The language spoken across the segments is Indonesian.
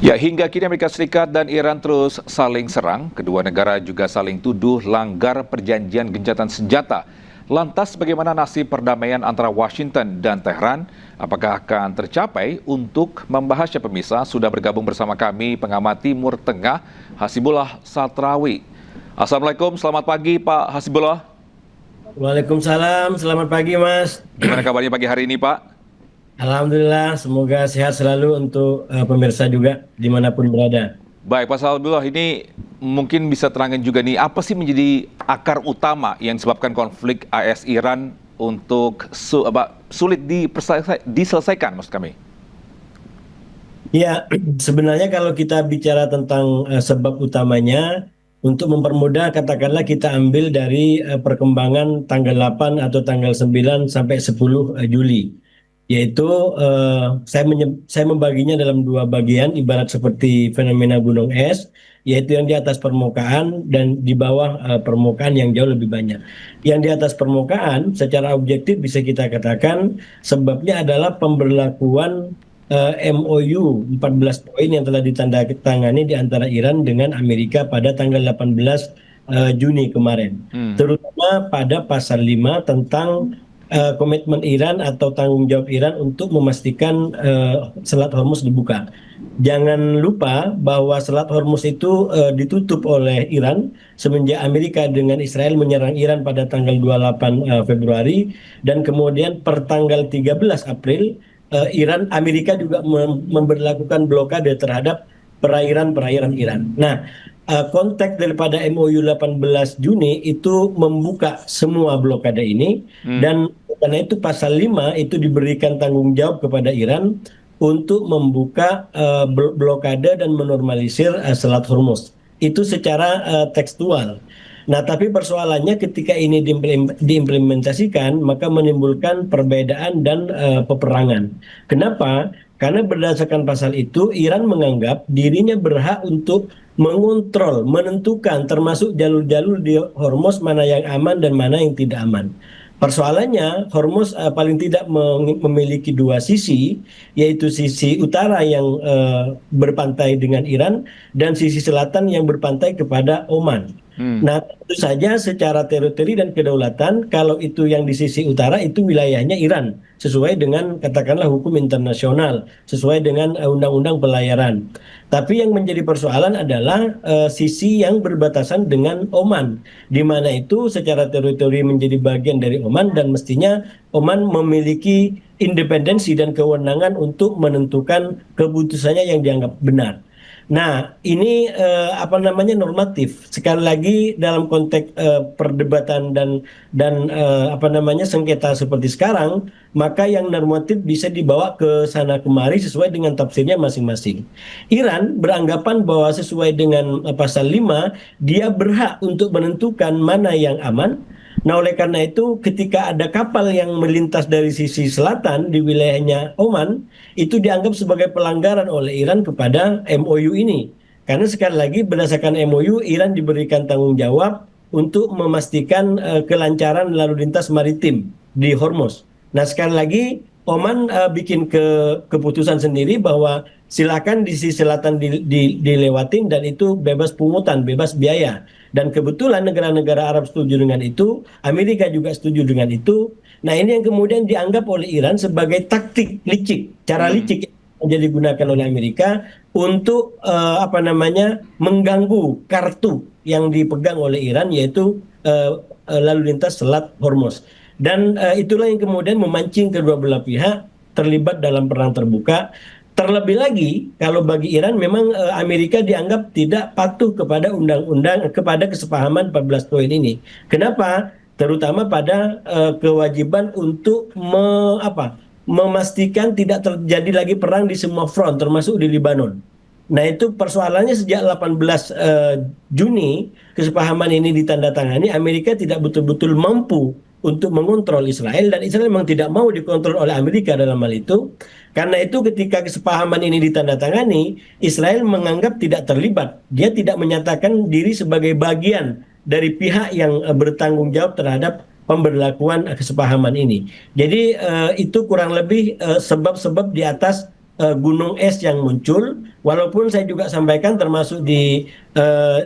Ya, hingga kini Amerika Serikat dan Iran terus saling serang. Kedua negara juga saling tuduh langgar perjanjian gencatan senjata. Lantas bagaimana nasib perdamaian antara Washington dan Tehran? Apakah akan tercapai? Untuk membahasnya pemirsa, sudah bergabung bersama kami pengamat Timur Tengah, Hasibullah Satrawi. Assalamualaikum, selamat pagi Pak Hasibullah. Waalaikumsalam, selamat pagi Mas. Gimana kabarnya pagi hari ini Pak? Alhamdulillah, semoga sehat selalu untuk pemirsa juga dimanapun berada. Baik, Pak Salbullah, ini mungkin bisa terangkan juga nih, apa sih menjadi akar utama yang disebabkan konflik AS-Iran untuk sulit diselesaikan, maksud kami? Ya, sebenarnya kalau kita bicara tentang sebab utamanya, untuk mempermudah katakanlah kita ambil dari perkembangan tanggal 8 atau tanggal 9 sampai 10 Juli. Yaitu saya membaginya dalam dua bagian, ibarat seperti fenomena gunung es, yaitu yang di atas permukaan dan di bawah permukaan yang jauh lebih banyak. Yang di atas permukaan secara objektif bisa kita katakan sebabnya adalah pemberlakuan MOU 14 poin yang telah ditandatangani di antara Iran dengan Amerika pada tanggal 18 Juni kemarin. Terutama pada pasal 5 tentang komitmen Iran atau tanggung jawab Iran untuk memastikan Selat Hormuz dibuka. Jangan lupa bahwa Selat Hormuz itu ditutup oleh Iran semenjak Amerika dengan Israel menyerang Iran pada tanggal 28 Februari, dan kemudian per tanggal 13 April Amerika juga memberlakukan blokade terhadap perairan-perairan Iran. Nah, konteks daripada MOU 18 Juni itu membuka semua blokade ini, dan karena itu pasal 5 itu diberikan tanggung jawab kepada Iran untuk membuka blokade dan menormalisir Selat Hormuz. Itu secara tekstual. Nah, tapi persoalannya ketika ini diimplementasikan, maka menimbulkan perbedaan dan peperangan. Kenapa? Karena berdasarkan pasal itu, Iran menganggap dirinya berhak untuk mengontrol, menentukan termasuk jalur-jalur di Hormuz mana yang aman dan mana yang tidak aman. Persoalannya, Hormuz paling tidak memiliki dua sisi, yaitu sisi utara yang berpantai dengan Iran dan sisi selatan yang berpantai kepada Oman. Nah, tentu saja secara teritori dan kedaulatan, kalau itu yang di sisi utara itu wilayahnya Iran, sesuai dengan katakanlah hukum internasional, sesuai dengan undang-undang pelayaran. Tapi yang menjadi persoalan adalah sisi yang berbatasan dengan Oman, di mana itu secara teritori menjadi bagian dari Oman dan mestinya Oman memiliki independensi dan kewenangan untuk menentukan keputusannya yang dianggap benar. Nah, ini apa namanya normatif. Sekali lagi dalam konteks perdebatan dan apa namanya sengketa seperti sekarang, maka yang normatif bisa dibawa ke sana kemari sesuai dengan tafsirnya masing-masing. Iran beranggapan bahwa sesuai dengan pasal 5, dia berhak untuk menentukan mana yang aman. Nah, oleh karena itu ketika ada kapal yang melintas dari sisi selatan di wilayahnya Oman, itu dianggap sebagai pelanggaran oleh Iran kepada MOU ini. Karena sekali lagi berdasarkan MOU, Iran diberikan tanggung jawab untuk memastikan kelancaran lalu lintas maritim di Hormuz. Nah, sekali lagi Oman bikin keputusan sendiri bahwa silakan di sisi selatan dilewatin dan itu bebas pungutan, bebas biaya. Dan kebetulan negara-negara Arab setuju dengan itu, Amerika juga setuju dengan itu. Nah, ini yang kemudian dianggap oleh Iran sebagai taktik licik, cara licik yang digunakan oleh Amerika untuk apa namanya mengganggu kartu yang dipegang oleh Iran, yaitu lalu lintas Selat Hormuz. Dan itulah yang kemudian memancing kedua belah pihak terlibat dalam perang terbuka. Terlebih lagi, kalau bagi Iran memang Amerika dianggap tidak patuh kepada undang-undang, kepada kesepahaman 14 poin ini. Kenapa? Terutama pada kewajiban untuk memastikan tidak terjadi lagi perang di semua front, termasuk di Lebanon. Nah, itu persoalannya sejak 18 Juni kesepahaman ini ditandatangani, Amerika tidak betul-betul mampu untuk mengontrol Israel, dan Israel memang tidak mau dikontrol oleh Amerika dalam hal itu. Karena itu ketika kesepahaman ini ditandatangani, Israel menganggap tidak terlibat. Dia tidak menyatakan diri sebagai bagian dari pihak yang bertanggung jawab terhadap pemberlakuan kesepahaman ini. Jadi itu kurang lebih sebab-sebab di atas gunung es yang muncul. Walaupun saya juga sampaikan termasuk di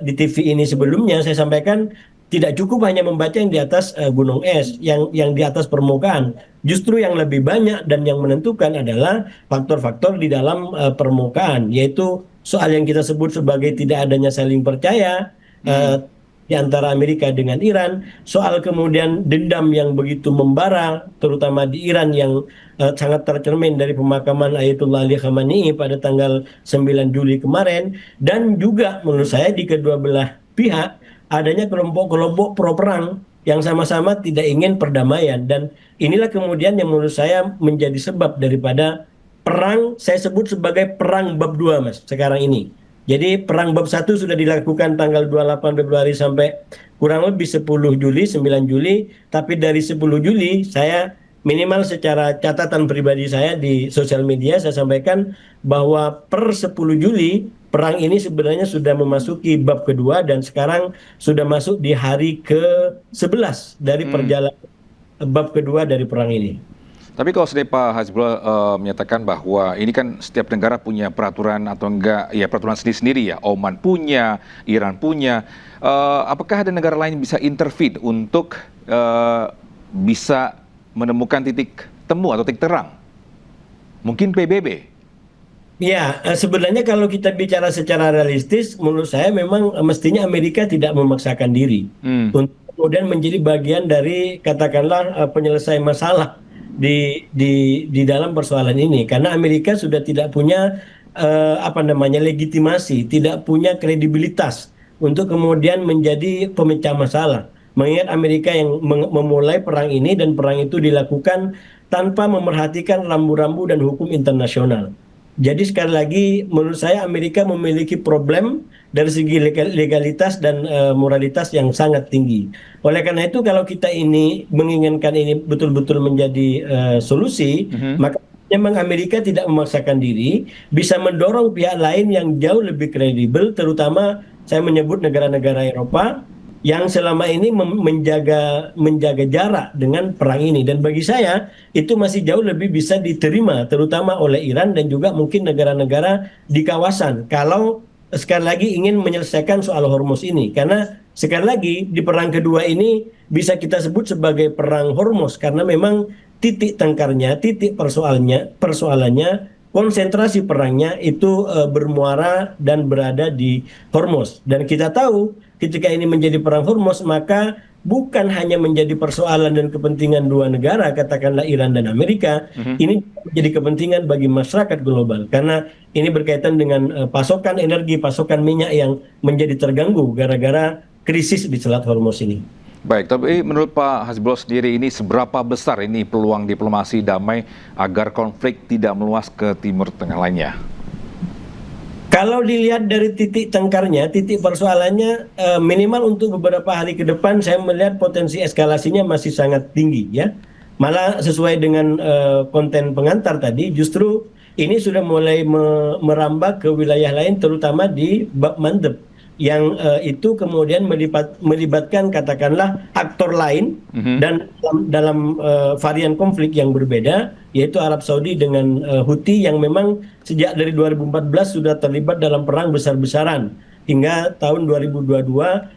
TV ini sebelumnya saya sampaikan tidak cukup hanya membaca yang di atas gunung es, yang di atas permukaan. Justru yang lebih banyak dan yang menentukan adalah faktor-faktor di dalam permukaan, yaitu soal yang kita sebut sebagai tidak adanya saling percaya di antara Amerika dengan Iran, soal kemudian dendam yang begitu membara, terutama di Iran yang sangat tercermin dari pemakaman Ayatullah Ali Khamenei pada tanggal 9 Juli kemarin, dan juga menurut saya di kedua belah pihak adanya kelompok-kelompok pro perang yang sama-sama tidak ingin perdamaian, dan inilah kemudian yang menurut saya menjadi sebab daripada perang, saya sebut sebagai perang bab 2 Mas sekarang ini. Jadi perang bab 1 sudah dilakukan tanggal 28 Februari sampai kurang lebih 10 Juli, 9 Juli, tapi dari 10 Juli saya minimal secara catatan pribadi saya di sosial media saya sampaikan bahwa per 10 Juli perang ini sebenarnya sudah memasuki bab kedua dan sekarang sudah masuk di hari ke-11 dari perjalanan bab kedua dari perang ini. Tapi kalau sedih Pak Hasbullah menyatakan bahwa ini kan setiap negara punya peraturan atau enggak, ya peraturan sendiri-sendiri ya. Oman punya, Iran punya. Apakah ada negara lain yang bisa intervene untuk bisa menemukan titik temu atau titik terang? Mungkin PBB? Ya, sebenarnya kalau kita bicara secara realistis, menurut saya memang mestinya Amerika tidak memaksakan diri untuk kemudian menjadi bagian dari katakanlah penyelesaian masalah di dalam persoalan ini, karena Amerika sudah tidak punya legitimasi, tidak punya kredibilitas untuk kemudian menjadi pemecah masalah. Mengingat Amerika yang memulai perang ini dan perang itu dilakukan tanpa memerhatikan rambu-rambu dan hukum internasional. Jadi sekali lagi menurut saya Amerika memiliki problem dari segi legalitas dan moralitas yang sangat tinggi. Oleh karena itu kalau kita ini menginginkan ini betul-betul menjadi solusi, maka memang Amerika tidak memaksakan diri, bisa mendorong pihak lain yang jauh lebih kredibel, terutama saya menyebut negara-negara Eropa yang selama ini menjaga jarak dengan perang ini, dan bagi saya itu masih jauh lebih bisa diterima terutama oleh Iran dan juga mungkin negara-negara di kawasan kalau sekali lagi ingin menyelesaikan soal Hormuz ini, karena sekali lagi di perang kedua ini bisa kita sebut sebagai perang Hormuz karena memang titik tengkarnya, titik persoalannya konsentrasi perangnya itu bermuara dan berada di Hormuz, dan kita tahu ketika ini menjadi perang Hormuz maka bukan hanya menjadi persoalan dan kepentingan dua negara, katakanlah Iran dan Amerika, ini menjadi kepentingan bagi masyarakat global karena ini berkaitan dengan pasokan energi, pasokan minyak yang menjadi terganggu gara-gara krisis di Selat Hormuz ini. Baik, tapi menurut Pak Hasbullah sendiri ini seberapa besar ini peluang diplomasi damai agar konflik tidak meluas ke Timur Tengah lainnya? Kalau dilihat dari titik tengkarnya, titik persoalannya minimal untuk beberapa hari ke depan saya melihat potensi eskalasinya masih sangat tinggi ya. Malah sesuai dengan konten pengantar tadi, justru ini sudah mulai merambah ke wilayah lain terutama di Bab Mandeb yang itu kemudian melibatkan katakanlah aktor lain dan dalam varian konflik yang berbeda, yaitu Arab Saudi dengan Houthi yang memang sejak dari 2014 sudah terlibat dalam perang besar-besaran hingga tahun 2022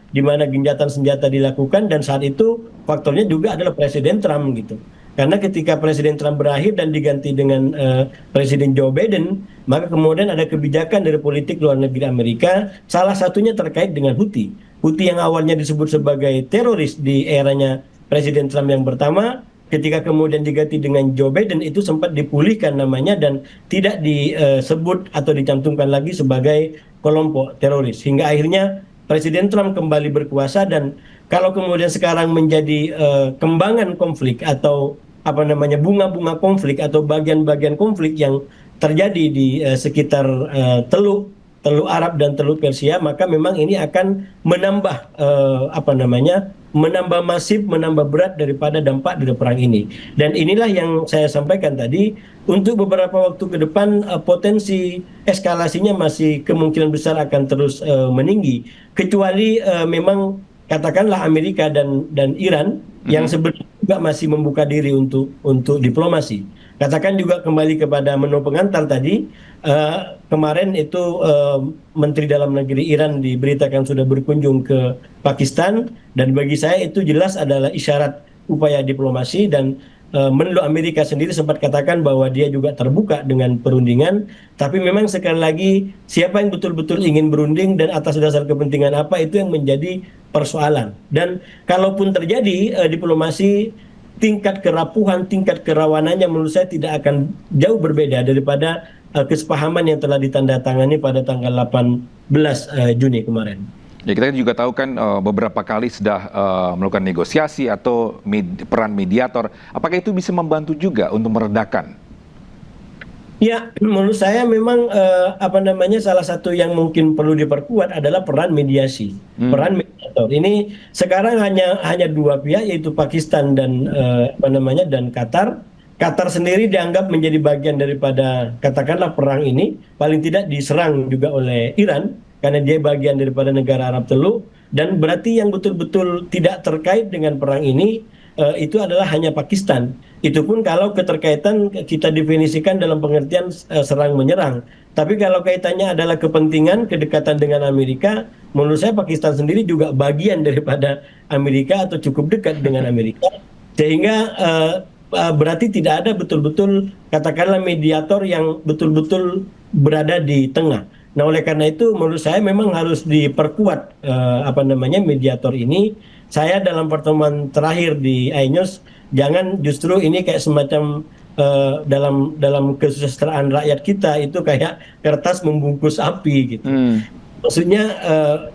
di mana gencatan senjata dilakukan, dan saat itu faktornya juga adalah Presiden Trump gitu. Karena ketika Presiden Trump berakhir dan diganti dengan Presiden Joe Biden, maka kemudian ada kebijakan dari politik luar negeri Amerika, salah satunya terkait dengan Houthi. Houthi yang awalnya disebut sebagai teroris di eranya Presiden Trump yang pertama, ketika kemudian diganti dengan Joe Biden itu sempat dipulihkan namanya dan tidak disebut atau dicantumkan lagi sebagai kelompok teroris. Hingga akhirnya Presiden Trump kembali berkuasa, dan kalau kemudian sekarang menjadi kembangan konflik atau bunga-bunga konflik atau bagian-bagian konflik yang terjadi di sekitar Teluk Arab dan Teluk Persia, maka memang ini akan menambah menambah masif, menambah berat daripada dampak dari perang ini. Dan inilah yang saya sampaikan tadi, untuk beberapa waktu ke depan potensi eskalasinya masih kemungkinan besar akan terus meninggi, kecuali memang katakanlah Amerika dan Iran yang sebenarnya juga masih membuka diri untuk diplomasi. Katakan juga kembali kepada menu pengantar tadi, kemarin itu Menteri Dalam Negeri Iran diberitakan sudah berkunjung ke Pakistan, dan bagi saya itu jelas adalah isyarat upaya diplomasi. Dan Menlu Amerika sendiri sempat katakan bahwa dia juga terbuka dengan perundingan, tapi memang sekali lagi siapa yang betul-betul ingin berunding dan atas dasar kepentingan apa, itu yang menjadi persoalan. Dan kalaupun terjadi diplomasi, tingkat kerapuhan, tingkat kerawanannya menurut saya tidak akan jauh berbeda daripada kesepahaman yang telah ditandatangani pada tanggal 18 Juni kemarin. Ya, kita juga tahu kan beberapa kali sudah melakukan negosiasi atau peran mediator. Apakah itu bisa membantu juga untuk meredakan? Ya, menurut saya memang salah satu yang mungkin perlu diperkuat adalah peran mediasi, peran mediator. Ini sekarang hanya dua pihak, yaitu Pakistan dan dan Qatar. Qatar sendiri dianggap menjadi bagian daripada katakanlah perang ini, paling tidak diserang juga oleh Iran karena dia bagian daripada negara Arab Teluk, dan berarti yang betul-betul tidak terkait dengan perang ini itu adalah hanya Pakistan. Itu pun kalau keterkaitan kita definisikan dalam pengertian serang menyerang. Tapi kalau kaitannya adalah kepentingan, kedekatan dengan Amerika, menurut saya Pakistan sendiri juga bagian daripada Amerika atau cukup dekat dengan Amerika, sehingga berarti tidak ada betul-betul katakanlah mediator yang betul-betul berada di tengah. Nah, oleh karena itu menurut saya memang harus diperkuat mediator ini. Saya dalam pertemuan terakhir di iNews, jangan justru ini kayak semacam dalam kesejahteraan rakyat kita itu kayak kertas membungkus api gitu. Maksudnya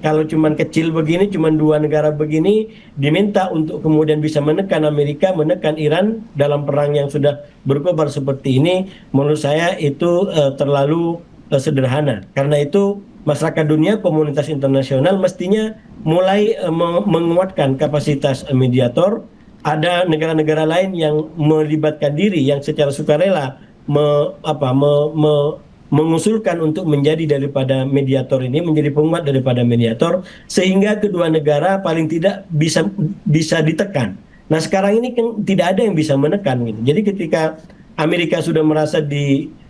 kalau cuman kecil begini, cuman dua negara begini diminta untuk kemudian bisa menekan Amerika, menekan Iran dalam perang yang sudah berkobar seperti ini, menurut saya itu terlalu sederhana. Karena itu masyarakat dunia, komunitas internasional mestinya mulai menguatkan kapasitas mediator. Ada negara-negara lain yang melibatkan diri, yang secara sukarela mengusulkan untuk menjadi daripada mediator ini, menjadi penguat daripada mediator, sehingga kedua negara paling tidak bisa ditekan. Nah, sekarang ini kan tidak ada yang bisa menekan gitu. Jadi ketika Amerika sudah merasa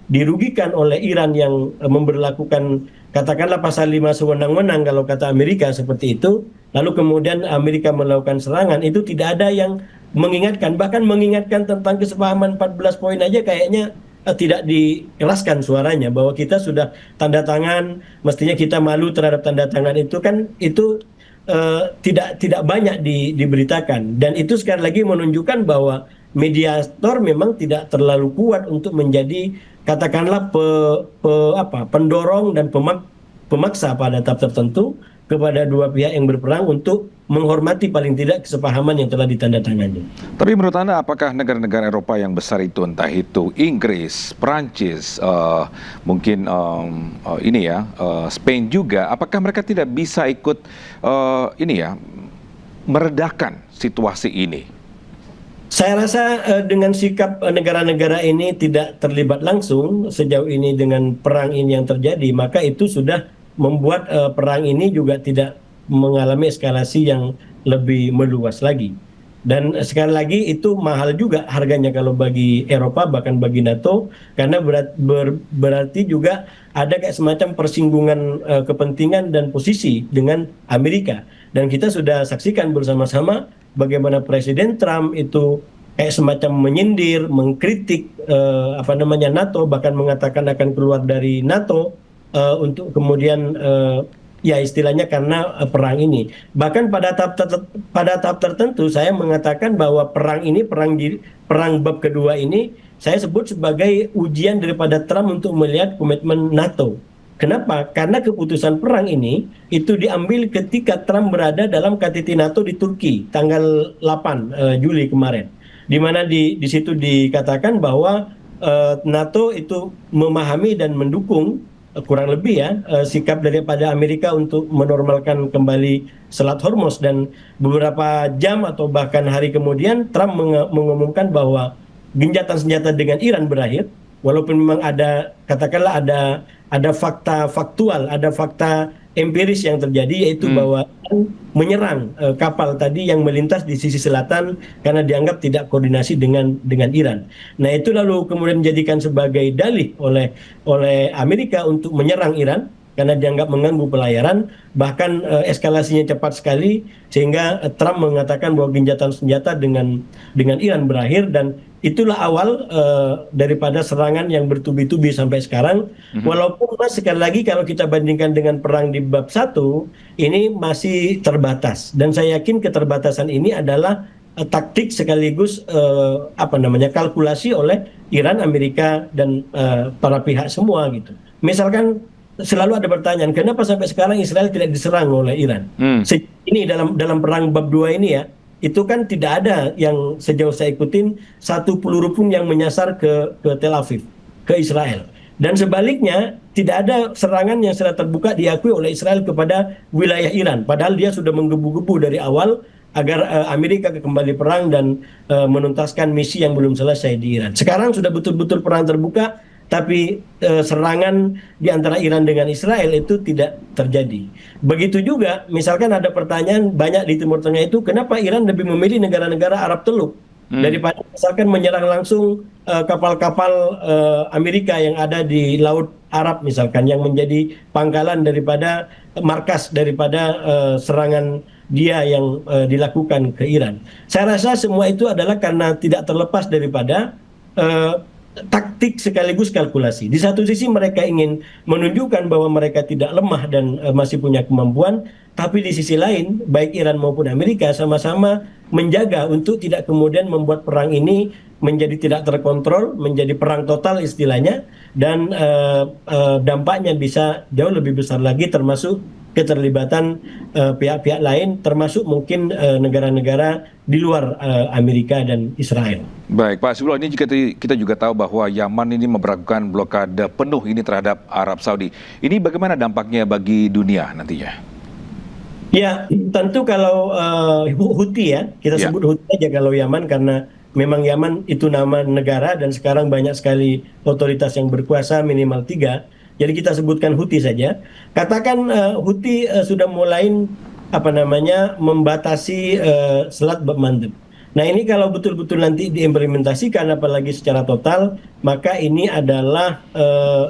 dirugikan oleh Iran yang memberlakukan katakanlah pasal 5 sewenang-wenang kalau kata Amerika seperti itu, lalu kemudian Amerika melakukan serangan, itu tidak ada yang mengingatkan, bahkan mengingatkan tentang kesepahaman 14 poin aja kayaknya tidak dikeraskan suaranya, bahwa kita sudah tanda tangan, mestinya kita malu terhadap tanda tangan itu kan, itu tidak banyak diberitakan. Dan itu sekali lagi menunjukkan bahwa mediator memang tidak terlalu kuat untuk menjadi katakanlah pendorong dan pemaksa pada tahap tertentu kepada dua pihak yang berperang untuk menghormati paling tidak kesepahaman yang telah ditandatangani. Tapi menurut Anda, apakah negara-negara Eropa yang besar itu, entah itu Inggris, Prancis, mungkin Spain juga, apakah mereka tidak bisa ikut meredakan situasi ini? Saya rasa dengan sikap negara-negara ini tidak terlibat langsung sejauh ini dengan perang ini yang terjadi, maka itu sudah membuat perang ini juga tidak mengalami eskalasi yang lebih meluas lagi. Dan sekali lagi itu mahal juga harganya kalau bagi Eropa, bahkan bagi NATO, karena berarti juga ada kayak semacam persinggungan kepentingan dan posisi dengan Amerika. Dan kita sudah saksikan bersama-sama bagaimana Presiden Trump itu kayak semacam menyindir, mengkritik NATO, bahkan mengatakan akan keluar dari NATO untuk kemudian ya istilahnya karena perang ini. Bahkan pada tahap tertentu saya mengatakan bahwa perang ini, perang bab kedua ini, saya sebut sebagai ujian daripada Trump untuk melihat komitmen NATO. Kenapa? Karena keputusan perang ini itu diambil ketika Trump berada dalam KTT NATO di Turki tanggal 8 Juli kemarin, di mana di situ dikatakan bahwa NATO itu memahami dan mendukung kurang lebih sikap daripada Amerika untuk menormalkan kembali Selat Hormuz. Dan beberapa jam atau bahkan hari kemudian Trump mengumumkan bahwa gencatan senjata dengan Iran berakhir, walaupun memang ada katakanlah ada fakta faktual, ada fakta empiris yang terjadi, yaitu bahwa Iran menyerang kapal tadi yang melintas di sisi selatan karena dianggap tidak koordinasi dengan Iran. Nah, itu lalu kemudian dijadikan sebagai dalih oleh Amerika untuk menyerang Iran karena dianggap mengganggu pelayaran, bahkan eskalasinya cepat sekali sehingga Trump mengatakan bahwa gencatan senjata dengan Iran berakhir, dan itulah awal daripada serangan yang bertubi-tubi sampai sekarang. Walaupun Mas, sekali lagi kalau kita bandingkan dengan perang di bab 1, ini masih terbatas, dan saya yakin keterbatasan ini adalah taktik sekaligus kalkulasi oleh Iran, Amerika, dan para pihak semua gitu. Misalkan selalu ada pertanyaan, kenapa sampai sekarang Israel tidak diserang oleh Iran? Ini dalam perang bab 2 ini ya, itu kan tidak ada yang sejauh saya ikutin satu peluru pun yang menyasar ke Tel Aviv, ke Israel. Dan sebaliknya, tidak ada serangan yang secara terbuka diakui oleh Israel kepada wilayah Iran. Padahal dia sudah menggebu-gebu dari awal agar Amerika kembali perang dan menuntaskan misi yang belum selesai di Iran. Sekarang sudah betul-betul perang terbuka, tapi serangan di antara Iran dengan Israel itu tidak terjadi. Begitu juga, misalkan ada pertanyaan banyak di Timur Tengah itu, kenapa Iran lebih memilih negara-negara Arab Teluk daripada misalkan menyerang langsung kapal-kapal Amerika yang ada di Laut Arab misalkan, yang menjadi pangkalan daripada markas daripada serangan dia yang dilakukan ke Iran. Saya rasa semua itu adalah karena tidak terlepas daripada taktik sekaligus kalkulasi. Di satu sisi mereka ingin menunjukkan bahwa mereka tidak lemah dan masih punya kemampuan, tapi di sisi lain baik Iran maupun Amerika sama-sama menjaga untuk tidak kemudian membuat perang ini menjadi tidak terkontrol, menjadi perang total istilahnya, dan dampaknya bisa jauh lebih besar lagi, termasuk keterlibatan pihak-pihak lain, termasuk mungkin negara-negara di luar Amerika dan Israel. Baik, Pak Hasibullah, ini kita juga tahu bahwa Yaman ini memberlakukan blokade penuh ini terhadap Arab Saudi. Ini bagaimana dampaknya bagi dunia nantinya? Ya, tentu kalau Houthi ya, kita sebut Houthi aja kalau Yaman, karena memang Yaman itu nama negara dan sekarang banyak sekali otoritas yang berkuasa, minimal 3. Jadi kita sebutkan Houthi saja. Katakan Houthi sudah mulai membatasi Selat Bab Mandeb. Nah, ini kalau betul-betul nanti diimplementasikan, apalagi secara total, maka ini adalah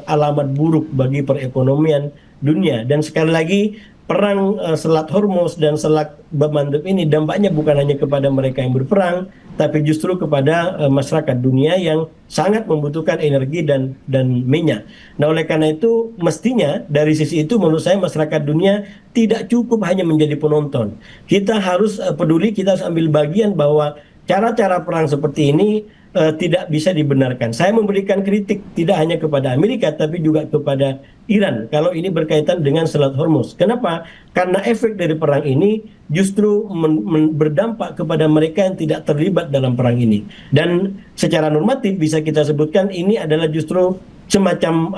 alamat buruk bagi perekonomian dunia. Dan sekali lagi, perang Selat Hormuz dan Selat Bab Mandeb ini dampaknya bukan hanya kepada mereka yang berperang, tapi justru kepada masyarakat dunia yang sangat membutuhkan energi dan minyak. Nah, oleh karena itu mestinya dari sisi itu menurut saya masyarakat dunia tidak cukup hanya menjadi penonton. Kita harus peduli, kita harus ambil bagian bahwa cara-cara perang seperti ini tidak bisa dibenarkan. Saya memberikan kritik tidak hanya kepada Amerika tapi juga kepada Iran kalau ini berkaitan dengan Selat Hormuz. Kenapa? Karena efek dari perang ini justru berdampak kepada mereka yang tidak terlibat dalam perang ini. Dan secara normatif bisa kita sebutkan ini adalah justru semacam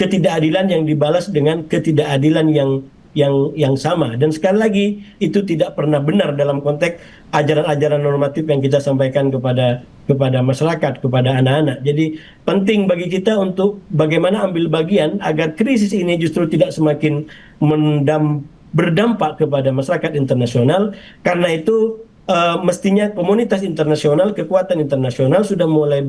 ketidakadilan yang dibalas dengan ketidakadilan yang sama. Dan sekali lagi itu tidak pernah benar dalam konteks ajaran-ajaran normatif yang kita sampaikan kepada masyarakat, kepada anak-anak. Jadi penting bagi kita untuk bagaimana ambil bagian agar krisis ini justru tidak semakin berdampak kepada masyarakat internasional. Karena itu mestinya komunitas internasional, kekuatan internasional sudah mulai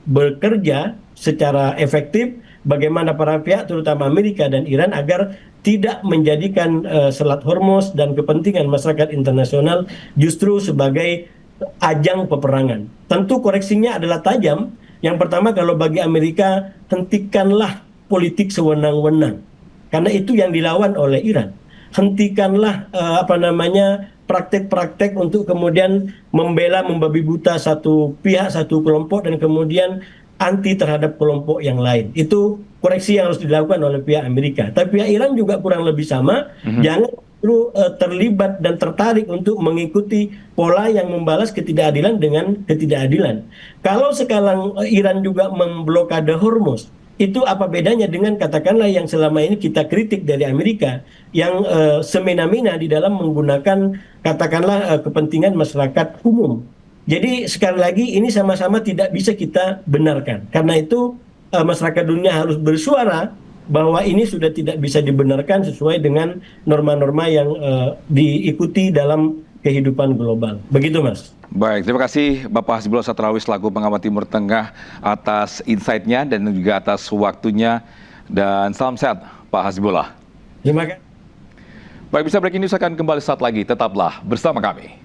bekerja secara efektif bagaimana para pihak terutama Amerika dan Iran agar tidak menjadikan Selat Hormuz dan kepentingan masyarakat internasional justru sebagai ajang peperangan. Tentu koreksinya adalah tajam. Yang pertama, kalau bagi Amerika, hentikanlah politik sewenang-wenang. Karena itu yang dilawan oleh Iran. Hentikanlah praktek-praktek untuk kemudian membela, membabi buta satu pihak, satu kelompok, dan kemudian anti terhadap kelompok yang lain. Itu koreksi yang harus dilakukan oleh pihak Amerika. Tapi pihak Iran juga kurang lebih sama. Jangan perlu terlibat dan tertarik untuk mengikuti pola yang membalas ketidakadilan dengan ketidakadilan. Kalau sekarang Iran juga memblokade Hormuz, itu apa bedanya dengan katakanlah yang selama ini kita kritik dari Amerika yang semena-mena di dalam menggunakan katakanlah kepentingan masyarakat umum Jadi sekali lagi ini sama-sama tidak bisa kita benarkan. Karena itu masyarakat dunia harus bersuara bahwa ini sudah tidak bisa dibenarkan sesuai dengan norma-norma yang diikuti dalam kehidupan global. Begitu, Mas. Baik, terima kasih Bapak Hasbullah Satrawi selaku pengamat Timur Tengah atas insight-nya dan juga atas waktunya. Dan salam sehat Pak Hasbullah. Terima kasih. Baik, Bisa Breaking News akan kembali saat lagi. Tetaplah bersama kami.